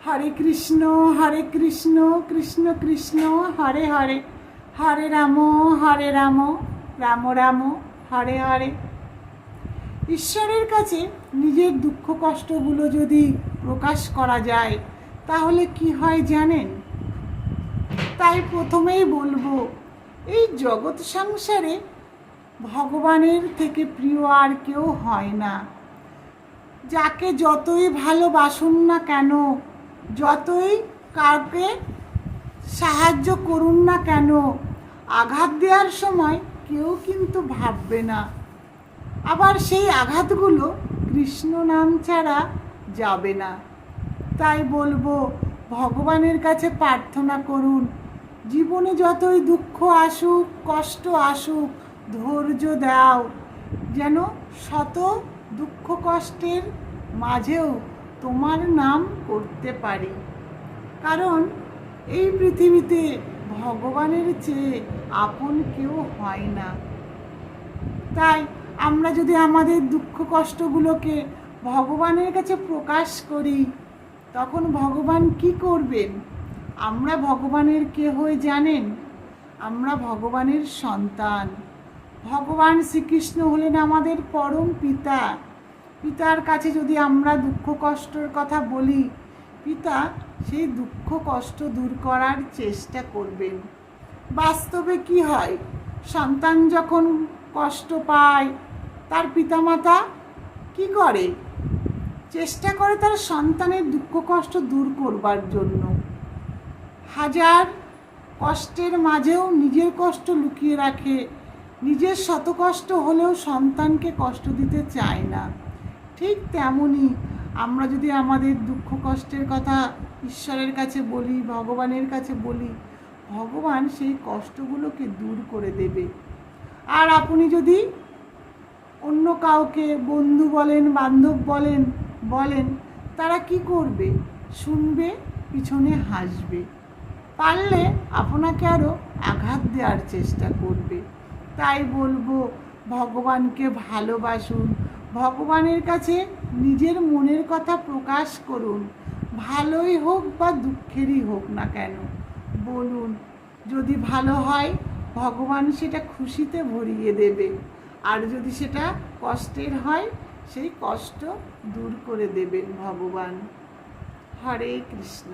হরে কৃষ্ণ কৃষ্ণ কৃষ্ণ হরে হরে, হরে রাম রাম রাম হরে হরে। ঈশ্বরের কাছে নিজের দুঃখ কষ্টগুলো যদি প্রকাশ করা যায় তাহলে কি হয় জানেন? তাই প্রথমেই বলবো, এই জগৎ সংসারে ভগবানের থেকে প্রিয় আর কেউ হয় না। যাকে যতই ভালোবাসুন না কেন, যতই কাউকে সাহায্য করুন না কেন, আঘাত দেওয়ার সময় কেউ কিন্তু ভাববে না। আবার সেই আঘাতগুলো কৃষ্ণ নাম ছাড়া যাবে না। তাই বলবো, ভগবানের কাছে প্রার্থনা করুন, জীবনে যতই দুঃখ আসুক, কষ্ট আসুক, ধৈর্য দাও, যেন শত দুঃখ কষ্টের মাঝেও তোমার নাম করতে পারি। কারণ এই পৃথিবীতে ভগবানের চেয়ে আপন কেউ হয় না। তাই আমরা যদি আমাদের দুঃখ কষ্টগুলোকে ভগবানের কাছে প্রকাশ করি, তখন ভগবান কি করবেন? আমরা ভগবানের কে হয়ে জানেন? আমরা ভগবানের সন্তান। ভগবান শ্রীকৃষ্ণ হলেন আমাদের পরম পিতা। পিতার কাছে যদি আমরা দুঃখ কষ্টের কথা বলি, পিতা সেই দুঃখ কষ্ট দূর করার চেষ্টা করবেন। বাস্তবে কি হয়? সন্তান যখন কষ্ট পায়, তার পিতামাতা কি করে? চেষ্টা করে তার সন্তানের দুঃখ কষ্ট দূর করবার জন্য। হাজার কষ্টের মাঝেও নিজের কষ্ট লুকিয়ে রাখে, নিজের শত কষ্ট হলেও সন্তানকে কষ্ট দিতে চায় না। ঠিক তেমনই আমরা যদি আমাদের দুঃখ কষ্টের কথা ঈশ্বরের কাছে বলি, ভগবানের কাছে বলি, ভগবান সেই কষ্টগুলোকে দূর করে দেবে। আর আপনি যদি অন্য কাউকে, বন্ধু বলেন, বান্ধব বলেন, তারা কি করবে? শুনবে, পিছনে হাসবে, পারলে আপনাকে আরও আঘাত দেওয়ার চেষ্টা করবে। তাই বলবো, ভগবানকে ভালোবাসুন, ভগবানের কাছে নিজের মনের কথা প্রকাশ করুন। ভালোই হোক বা দুঃখেরই হোক না কেন, বলুন। যদি ভালো হয়, ভগবান সেটা খুশিতে ভরিয়ে দেবে। আর যদি সেটা কষ্টের হয়, সেই কষ্ট দূর করে দেবেন ভগবান। হরে কৃষ্ণ।